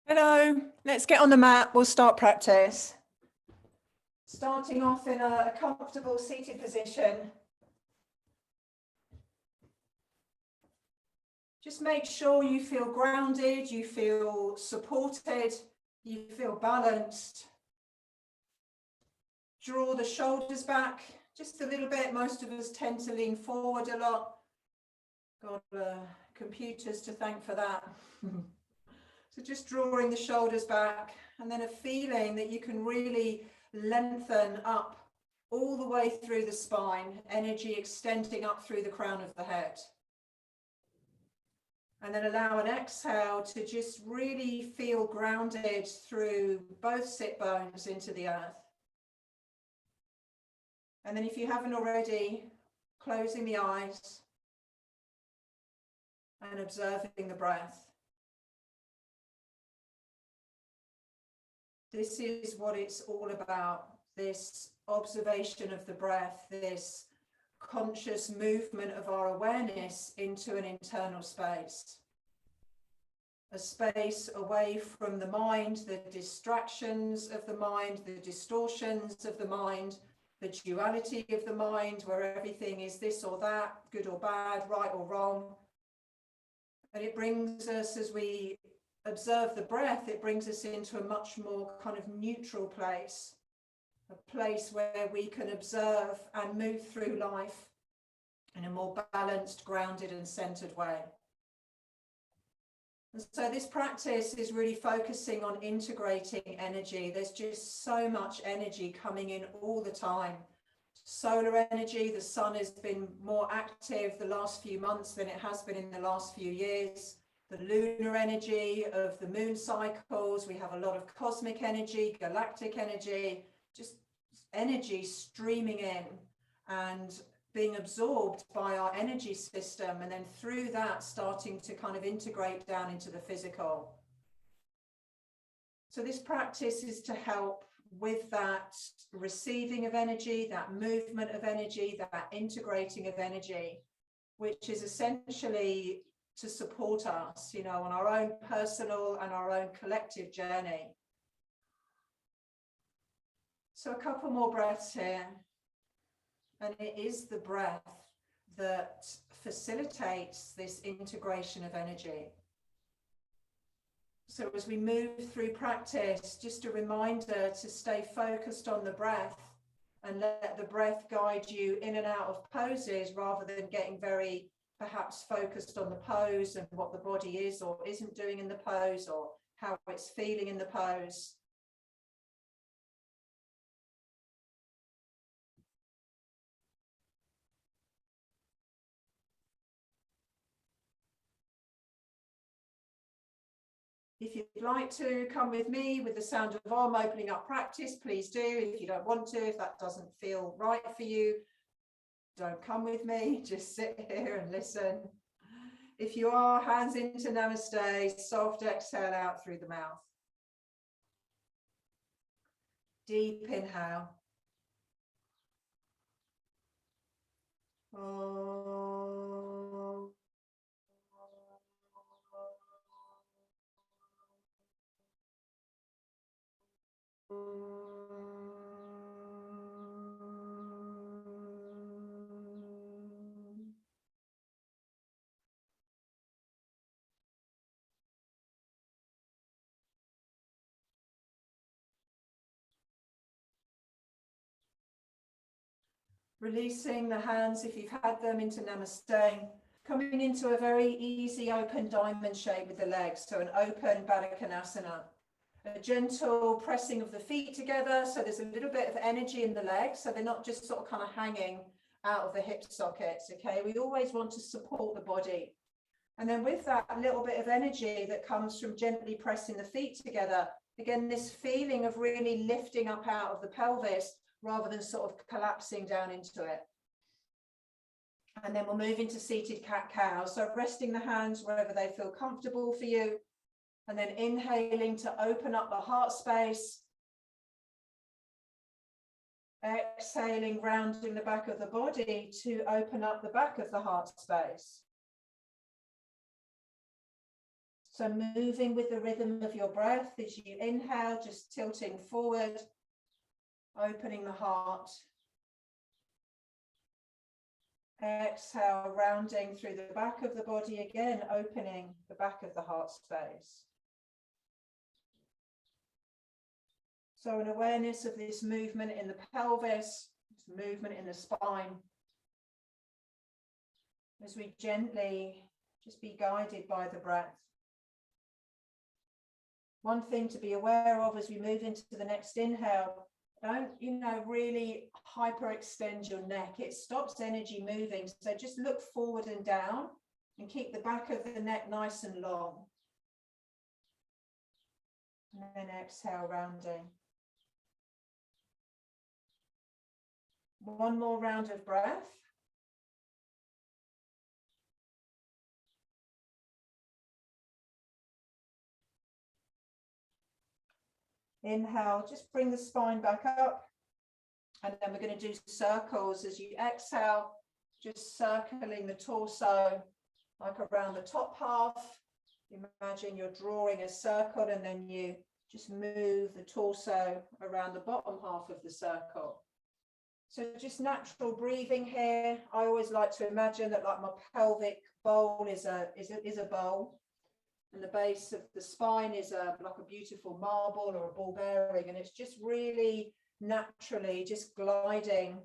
Hello, let's get on the mat. We'll start practice. Starting off in a comfortable seated position. Just make sure you feel grounded, you feel supported, you feel balanced. Draw the shoulders back just a little bit. Most of us tend to lean forward a lot. Got computers to thank for that. So just drawing the shoulders back, and then a feeling that you can really lengthen up all the way through the spine, energy extending up through the crown of the head. And then allow an exhale to just really feel grounded through both sit bones into the earth. And then if you haven't already, closing the eyes and observing the breath. This is what it's all about, this observation of the breath, this conscious movement of our awareness into an internal space. A space away from the mind, the distractions of the mind, the distortions of the mind, the duality of the mind, where everything is this or that, good or bad, right or wrong. And it brings us, as we observe the breath, it brings us into a much more kind of neutral place, a place where we can observe and move through life in a more balanced, grounded and centered way. And so this practice is really focusing on integrating energy. There's just so much energy coming in all the time. Solar energy, the sun has been more active the last few months than it has been in the last few years. The lunar energy of the moon cycles, we have a lot of cosmic energy, galactic energy, just energy streaming in and being absorbed by our energy system, and then through that starting to kind of integrate down into the physical. So this practice is to help with that receiving of energy, that movement of energy, that integrating of energy, which is essentially to support us, you know, on our own personal and our own collective journey. So a couple more breaths here. And it is the breath that facilitates this integration of energy. So as we move through practice, just a reminder to stay focused on the breath and let the breath guide you in and out of poses, rather than getting very perhaps focused on the pose and what the body is or isn't doing in the pose, or how it's feeling in the pose. If you'd like to come with me with the sound of Om opening up practice, please do. If you don't want to, if that doesn't feel right for you, don't come with me, just sit here and listen. If you are, hands into Namaste, soft exhale out through the mouth. Deep inhale. Om. Releasing the hands, if you've had them, into Namaste. Coming into a very easy open diamond shape with the legs, so an open Baddha Konasana. A gentle pressing of the feet together, so there's a little bit of energy in the legs, so they're not just sort of kind of hanging out of the hip sockets, okay? We always want to support the body. And then with that, a little bit of energy that comes from gently pressing the feet together, again, this feeling of really lifting up out of the pelvis rather than sort of collapsing down into it. And then we'll move into seated cat-cow. So resting the hands wherever they feel comfortable for you. And then inhaling to open up the heart space. Exhaling, rounding the back of the body to open up the back of the heart space. So moving with the rhythm of your breath as you inhale, just tilting forward, opening the heart. Exhale, rounding through the back of the body, again opening the back of the heart space. So an awareness of this movement in the pelvis, this movement in the spine, as we gently just be guided by the breath. One thing to be aware of as we move into the next inhale, don't, really hyperextend your neck. It stops energy moving. So just look forward and down and keep the back of the neck nice and long. And then exhale, rounding. One more round of breath. Inhale, just bring the spine back up. And then we're going to do circles as you exhale, just circling the torso like around the top half. Imagine you're drawing a circle and then you just move the torso around the bottom half of the circle. So just natural breathing here. I always like to imagine that like my pelvic bowl is a bowl, and the base of the spine is like a beautiful marble or a ball bearing, and it's just really naturally just gliding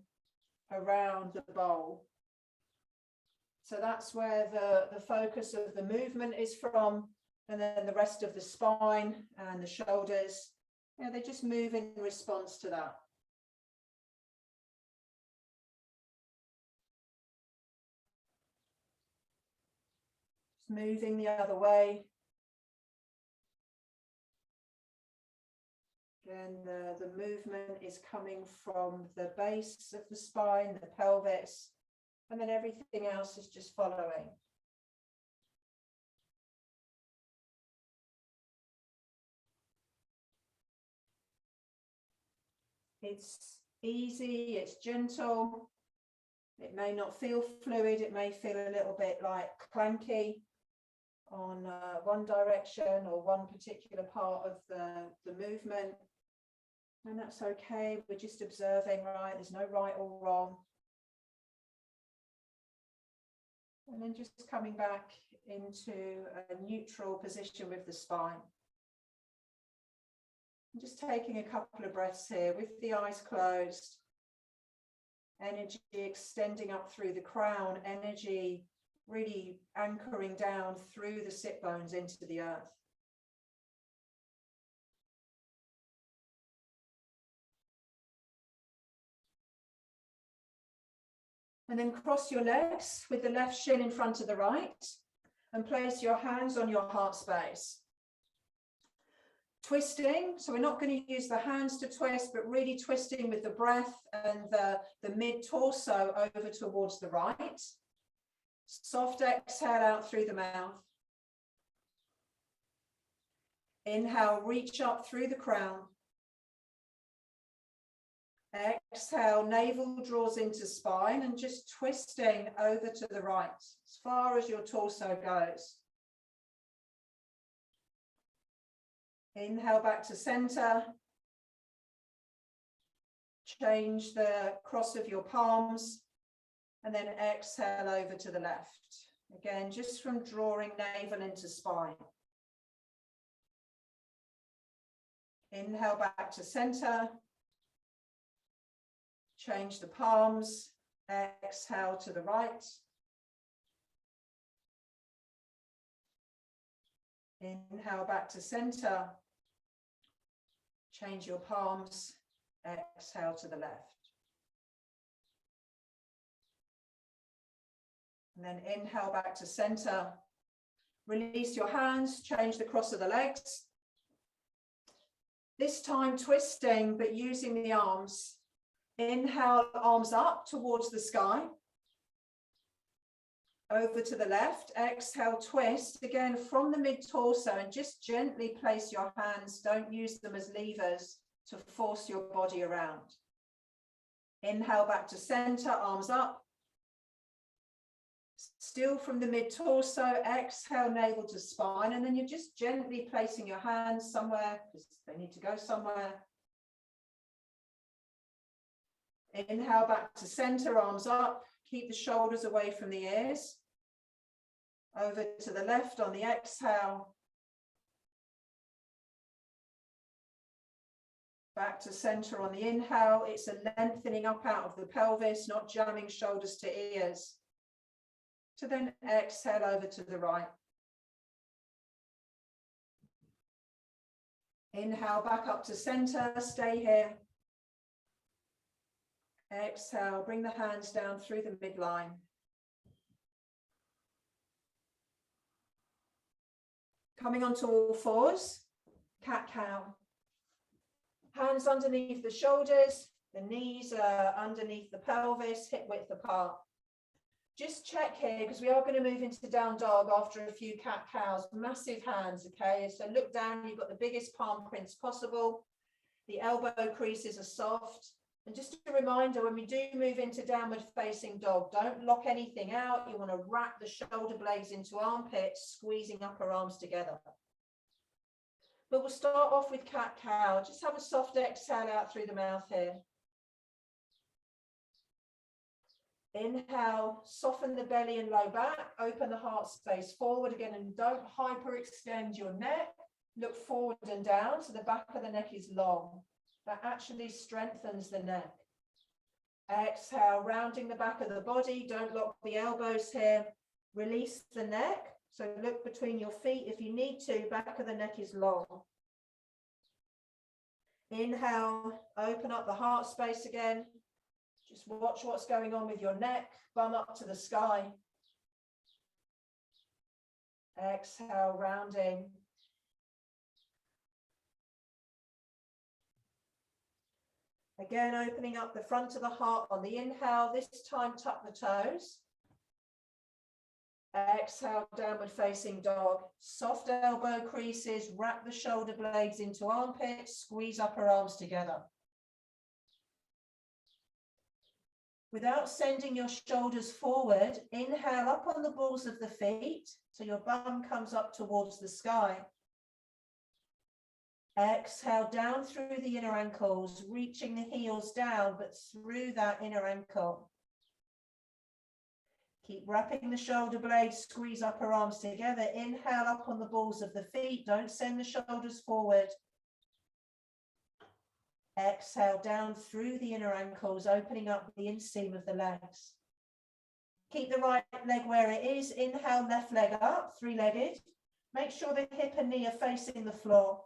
around the bowl. So that's where the focus of the movement is from, and then the rest of the spine and the shoulders, they just move in response to that. Just moving the other way. Again, the movement is coming from the base of the spine, the pelvis, and then everything else is just following. It's easy, it's gentle. It may not feel fluid, it may feel a little bit like clanky on one direction or one particular part of the movement. And that's okay, we're just observing, right? There's no right or wrong. And then just coming back into a neutral position with the spine. And just taking a couple of breaths here with the eyes closed. Energy extending up through the crown, energy really anchoring down through the sit bones into the earth. And then cross your legs with the left shin in front of the right and place your hands on your heart space. Twisting, so we're not going to use the hands to twist, but really twisting with the breath and the mid-torso over towards the right. Soft exhale out through the mouth. Inhale, reach up through the crown. Exhale, navel draws into spine and just twisting over to the right as far as your torso goes. Inhale back to center. Change the cross of your palms and then exhale over to the left. Again, just from drawing navel into spine. Inhale back to center. Change the palms, exhale to the right. Inhale back to center. Change your palms, exhale to the left. And then inhale back to center. Release your hands, change the cross of the legs. This time twisting, but using the arms. Inhale, arms up towards the sky. Over to the left. Exhale, twist again from the mid-torso and just gently place your hands. Don't use them as levers to force your body around. Inhale back to center, arms up. Still from the mid-torso, exhale, navel to spine, and then you're just gently placing your hands somewhere, because they need to go somewhere. Inhale back to center, arms up, keep the shoulders away from the ears. Over to the left on the exhale. Back to center on the inhale. It's a lengthening up out of the pelvis, not jamming shoulders to ears. To then exhale over to the right. Inhale back up to center, stay here. Exhale, bring the hands down through the midline. Coming onto all fours, cat-cow. Hands underneath the shoulders, the knees are underneath the pelvis, hip width apart. Just check here, because we are going to move into down dog after a few cat-cows. Massive hands, okay? So look down, you've got the biggest palm prints possible. The elbow creases are soft. And just a reminder, when we do move into downward facing dog, don't lock anything out. You want to wrap the shoulder blades into armpits, squeezing upper arms together. But we'll start off with cat-cow. Just have a soft exhale out through the mouth here. Inhale, soften the belly and low back, open the heart space forward again, and don't hyperextend your neck. Look forward and down so the back of the neck is long. That actually strengthens the neck. Exhale, rounding the back of the body. Don't lock the elbows here. Release the neck. So look between your feet if you need to. Back of the neck is long. Inhale, open up the heart space again. Just watch what's going on with your neck. Bum up to the sky. Exhale, rounding. Again, opening up the front of the heart on the inhale. This time, tuck the toes. Exhale, downward facing dog. Soft elbow creases, wrap the shoulder blades into armpits, squeeze upper arms together. Without sending your shoulders forward, inhale up on the balls of the feet, so your bum comes up towards the sky. Exhale down through the inner ankles, reaching the heels down, but through that inner ankle. Keep wrapping the shoulder blades, squeeze upper arms together. Inhale up on the balls of the feet. Don't send the shoulders forward. Exhale down through the inner ankles, opening up the inseam of the legs. Keep the right leg where it is. Inhale, left leg up, three-legged. Make sure the hip and knee are facing the floor.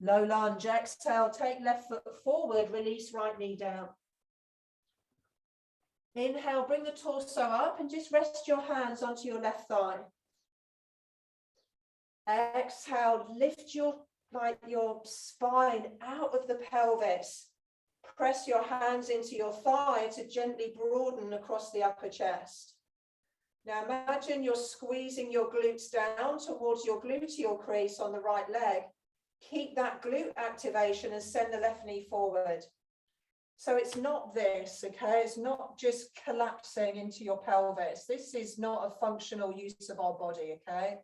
Low lunge, exhale, take left foot forward, release right knee down. Inhale, bring the torso up and just rest your hands onto your left thigh. Exhale, lift your spine out of the pelvis. Press your hands into your thigh to gently broaden across the upper chest. Now imagine you're squeezing your glutes down towards your gluteal crease on the right leg. Keep that glute activation and send the left knee forward. So it's not this, okay? It's not just collapsing into your pelvis. This is not a functional use of our body, okay?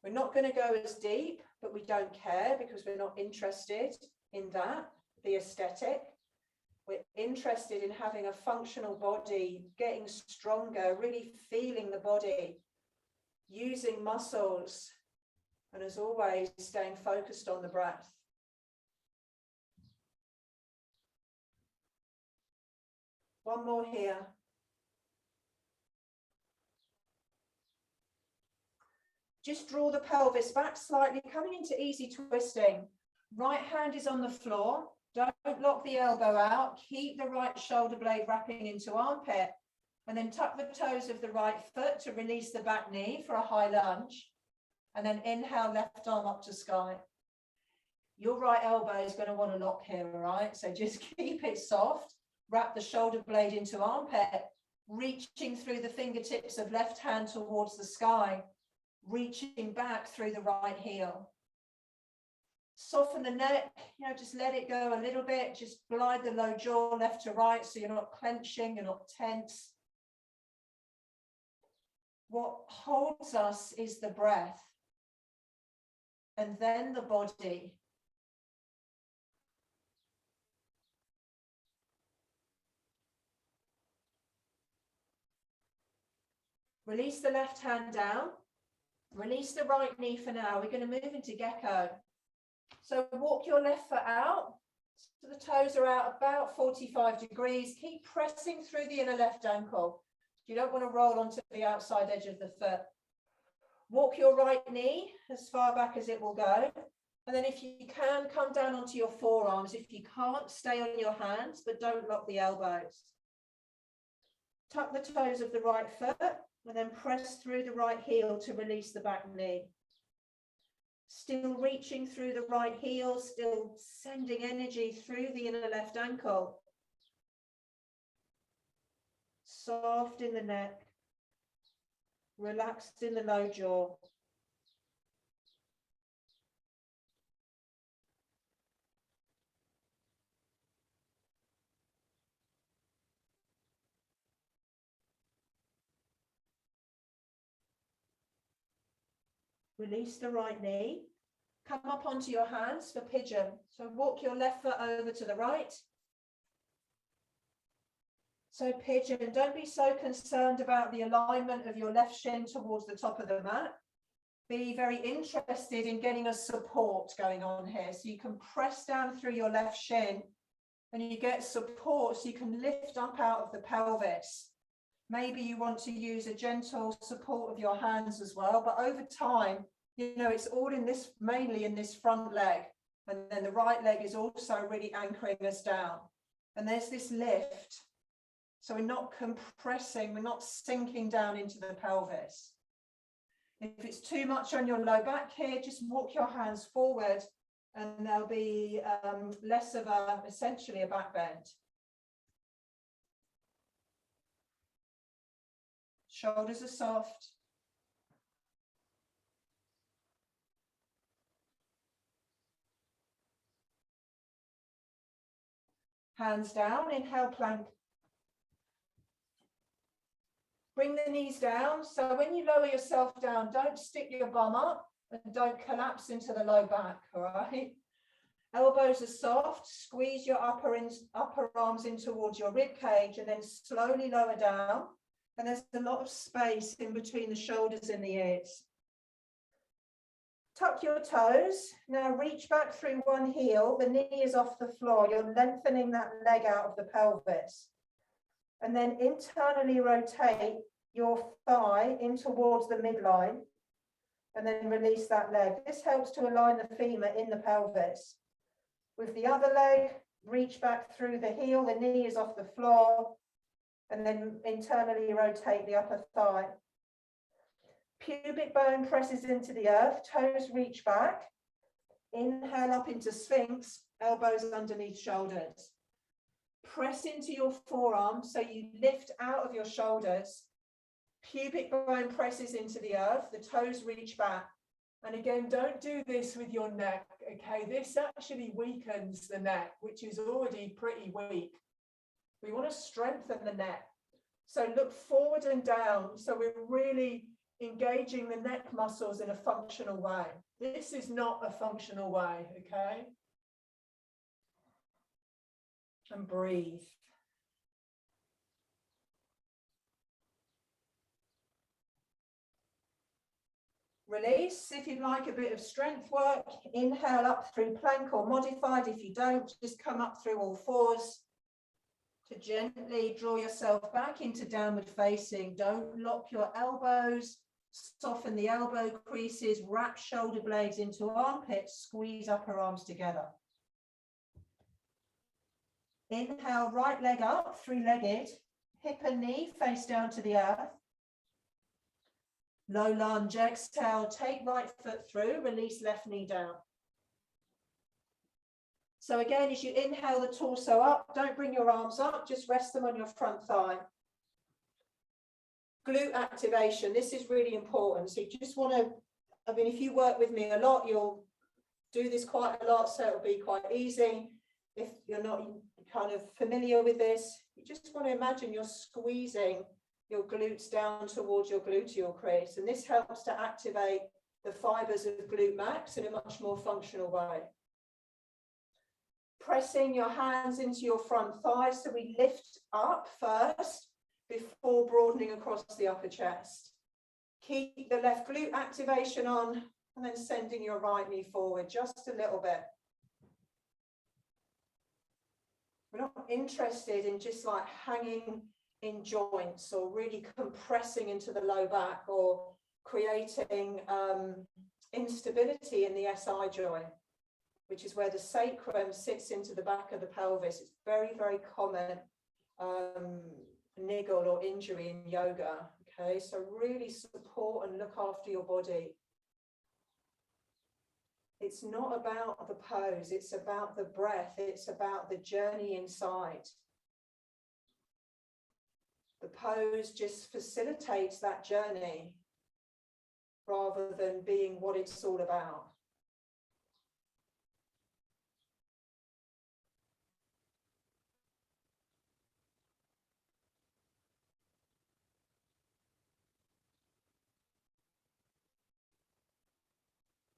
We're not going to go as deep, but we don't care because we're not interested in that, the aesthetic. We're interested in having a functional body, getting stronger, really feeling the body, using muscles, and as always, staying focused on the breath. One more here. Just draw the pelvis back slightly, coming into easy twisting. Right hand is on the floor. Don't lock the elbow out. Keep the right shoulder blade wrapping into armpit. And then tuck the toes of the right foot to release the back knee for a high lunge. And then inhale, left arm up to sky. Your right elbow is going to want to lock here, all right? So just keep it soft. Wrap the shoulder blade into armpit, reaching through the fingertips of left hand towards the sky, reaching back through the right heel. Soften the neck, just let it go a little bit. Just glide the low jaw left to right so you're not clenching, you're not tense. what holds us is the breath, and then the body. Release the left hand down. Release the right knee for now. We're going to move into gecko. So walk your left foot out. So the toes are out about 45 degrees. Keep pressing through the inner left ankle. You don't want to roll onto the outside edge of the foot. Walk your right knee as far back as it will go. And then if you can, come down onto your forearms. If you can't, stay on your hands, but don't lock the elbows. Tuck the toes of the right foot and then press through the right heel to release the back knee. Still reaching through the right heel, still sending energy through the inner left ankle. Soft in the neck, relaxed in the low jaw. Release the right knee. Come up onto your hands for pigeon. So walk your left foot over to the right. So pigeon, don't be so concerned about the alignment of your left shin towards the top of the mat. Be very interested in getting a support going on here. So you can press down through your left shin and you get support so you can lift up out of the pelvis. Maybe you want to use a gentle support of your hands as well, but over time, you know, it's all in this, mainly in this front leg. And then the right leg is also really anchoring us down. And there's this lift. So we're not compressing, we're not sinking down into the pelvis. If it's too much on your low back here, just walk your hands forward and there'll be less of a, essentially a back bend. Shoulders are soft. Hands down, inhale, plank. Bring the knees down. So when you lower yourself down, don't stick your bum up and don't collapse into the low back, all right? Elbows are soft. Squeeze your upper arms in towards your rib cage and then slowly lower down. And there's a lot of space in between the shoulders and the ears. Tuck your toes. Now reach back through one heel. The knee is off the floor. You're lengthening that leg out of the pelvis. And then internally rotate your thigh in towards the midline. And then release that leg. This helps to align the femur in the pelvis. With the other leg, reach back through the heel. The knee is off the floor. And then internally rotate the upper thigh. Pubic bone presses into the earth, toes reach back. Inhale up into Sphinx, elbows underneath shoulders. Press into your forearms so you lift out of your shoulders. Pubic bone presses into the earth, the toes reach back. And again, don't do this with your neck, okay? This actually weakens the neck, which is already pretty weak. We want to strengthen the neck. So look forward and down. So we're really engaging the neck muscles in a functional way. This is not a functional way, okay? And breathe. Release. If you'd like a bit of strength work, inhale up through plank or modified. If you don't, just come up through all fours. To gently draw yourself back into downward facing. Don't lock your elbows. Soften the elbow creases, wrap shoulder blades into armpits, squeeze upper arms together. Inhale, right leg up, three-legged, hip and knee face down to the earth. Low lunge, exhale, take right foot through, release left knee down. So again, as you inhale the torso up, don't bring your arms up, just rest them on your front thigh. Glute activation, this is really important. So you just want to, I mean, if you work with me a lot, you'll do this quite a lot, so it'll be quite easy. If you're not kind of familiar with this, you just want to imagine you're squeezing your glutes down towards your gluteal crease. And this helps to activate the fibers of glute max in a much more functional way. Pressing your hands into your front thighs, so we lift up first before broadening across the upper chest. Keep the left glute activation on, and then sending your right knee forward just a little bit. We're not interested in just like hanging in joints or really compressing into the low back or creating instability in the SI joint, which is where the sacrum sits into the back of the pelvis. It's very, very common niggle or injury in yoga. Okay, so really support and look after your body. It's not about the pose, it's about the breath, it's about the journey inside. The pose just facilitates that journey rather than being what it's all about.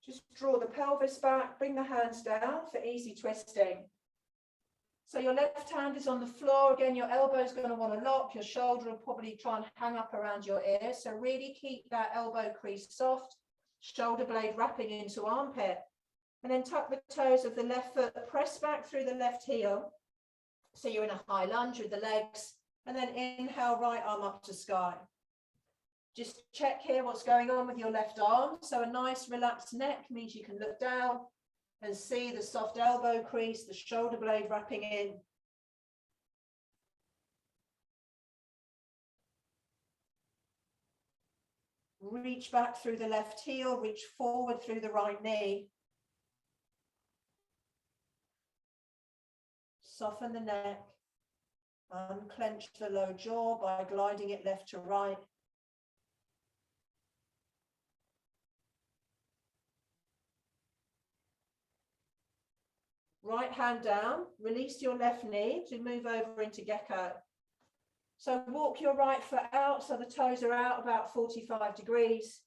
Just draw the pelvis back, bring the hands down for easy twisting. So your left hand is on the floor. Again, your elbow is going to want to lock. Your shoulder will probably try and hang up around your ear. So really keep that elbow crease soft, shoulder blade wrapping into armpit. And then tuck the toes of the left foot, press back through the left heel. So you're in a high lunge with the legs. And then inhale, right arm up to sky. Just check here what's going on with your left arm. So a nice relaxed neck means you can look down and see the soft elbow crease, the shoulder blade wrapping in. Reach back through the left heel, reach forward through the right knee. Soften the neck, unclench the low jaw by gliding it left to right. Right hand down, release your left knee to move over into gecko. So walk your right foot out so the toes are out about 45 degrees.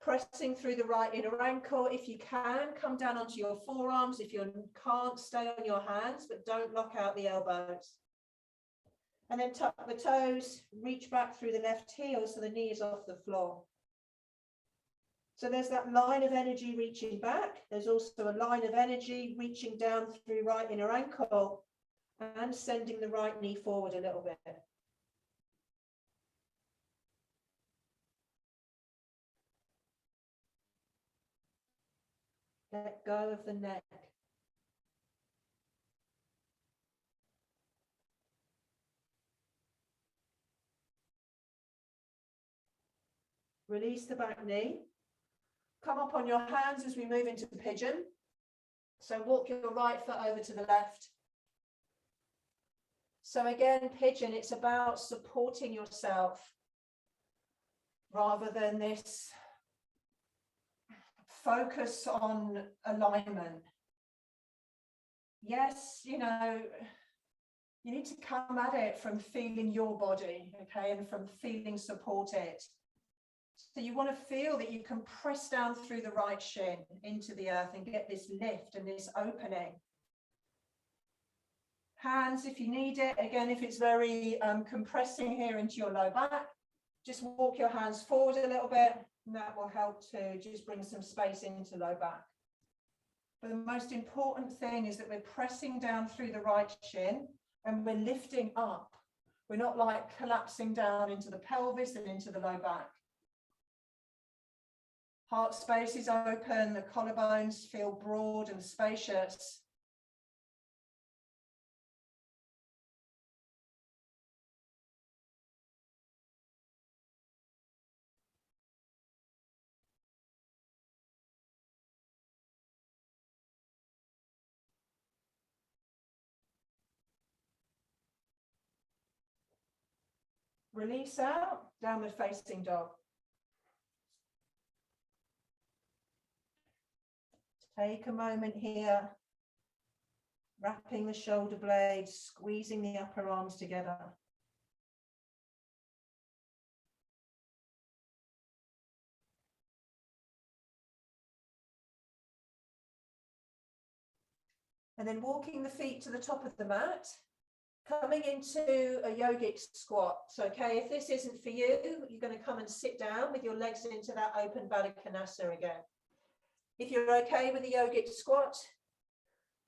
Pressing through the right inner ankle. If you can, come down onto your forearms. If you can't, stay on your hands, but don't lock out the elbows. And then tuck the toes, reach back through the left heel so the knee is off the floor. So there's that line of energy reaching back. There's also a line of energy reaching down through right inner ankle and sending the right knee forward a little bit. Let go of the neck. Release the back knee. Come up on your hands as we move into pigeon. So walk your right foot over to the left. So again, pigeon, it's about supporting yourself rather than this focus on alignment. Yes, you know, you need to come at it from feeling your body, okay, and from feeling supported. So you want to feel that you can press down through the right shin into the earth and get this lift and this opening. Hands if you need it. Again, if it's very compressing here into your low back, just walk your hands forward a little bit, and that will help to just bring some space into low back. But the most important thing is that we're pressing down through the right shin and we're lifting up. We're not like collapsing down into the pelvis and into the low back. Heart space is open, the collarbones feel broad and spacious. Release out, downward facing dog. Take a moment here, wrapping the shoulder blades, squeezing the upper arms together. And then walking the feet to the top of the mat, coming into a yogic squat. So, okay, if this isn't for you, you're going to come and sit down with your legs into that open Baddha Konasana again. If you're okay with the yogic squat,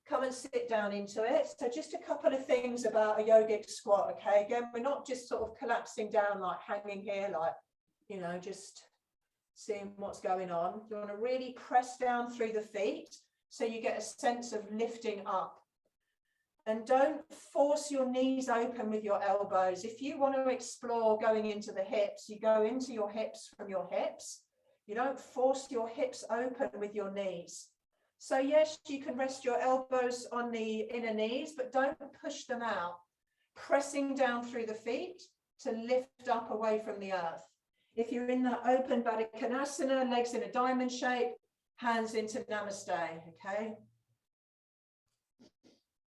come and sit down into it. So just a couple of things about a yogic squat, okay? Again, we're not just sort of collapsing down, like hanging here, like, you know, just seeing what's going on. You want to really press down through the feet so you get a sense of lifting up. And don't force your knees open with your elbows. If you want to explore going into the hips, you go into your hips from your hips. You don't force your hips open with your knees. So yes, you can rest your elbows on the inner knees, but don't push them out. Pressing down through the feet to lift up away from the earth. If you're in that open Baddha Konasana, legs in a diamond shape, hands into Namaste, okay?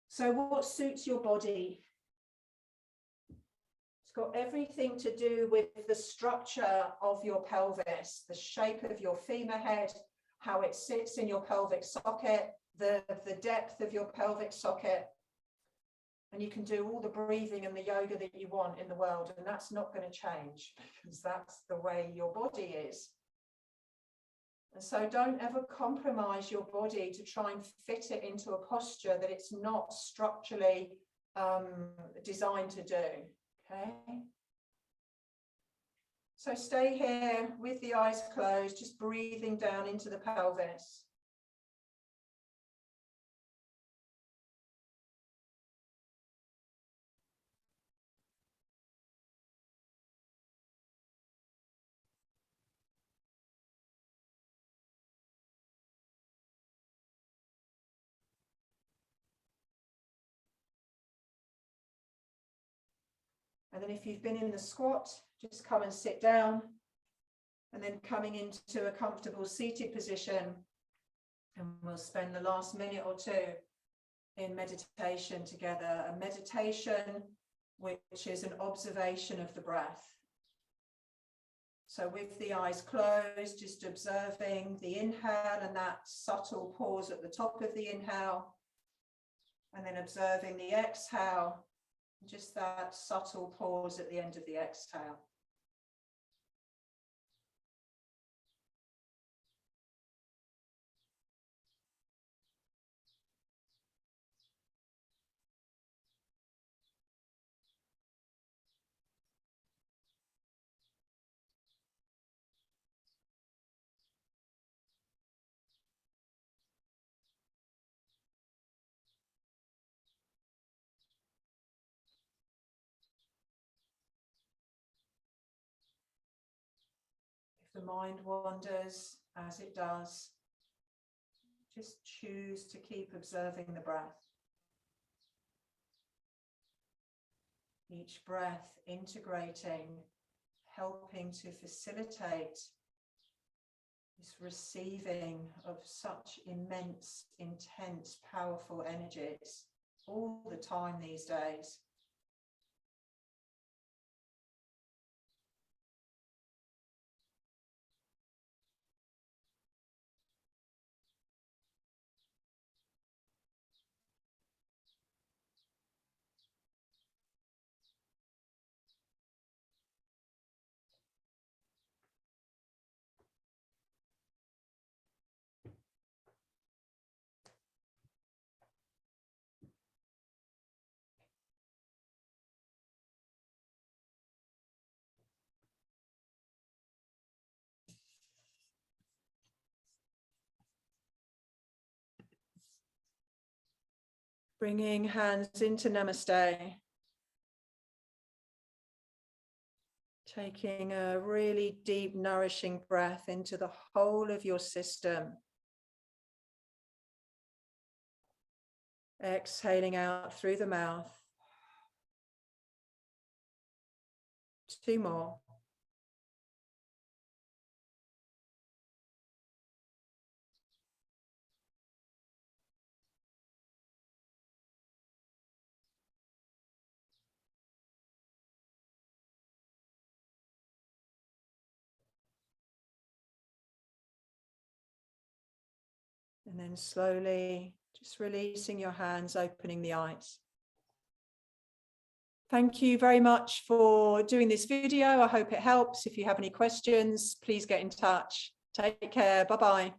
So what suits your body? It's got everything to do with the structure of your pelvis, the shape of your femur head, how it sits in your pelvic socket, the depth of your pelvic socket. And you can do all the breathing and the yoga that you want in the world, and that's not going to change because that's the way your body is. And so don't ever compromise your body to try and fit it into a posture that it's not structurally designed to do, okay? So stay here with the eyes closed, just breathing down into the pelvis. And then if you've been in the squat, just come and sit down. And then coming into a comfortable seated position. And we'll spend the last minute or two in meditation together. A meditation which is an observation of the breath. So with the eyes closed, just observing the inhale and that subtle pause at the top of the inhale. And then observing the exhale. Just that subtle pause at the end of the exhale. If the mind wanders, as it does, just choose to keep observing the breath. Each breath integrating, helping to facilitate this receiving of such immense, intense, powerful energies all the time these days. Bringing hands into Namaste. Taking a really deep, nourishing breath into the whole of your system. Exhaling out through the mouth. 2 more. And then slowly Just releasing your hands, opening the eyes. Thank you very much for doing this video. I hope it helps. If you have any questions, please get in touch. Take care. Bye-bye.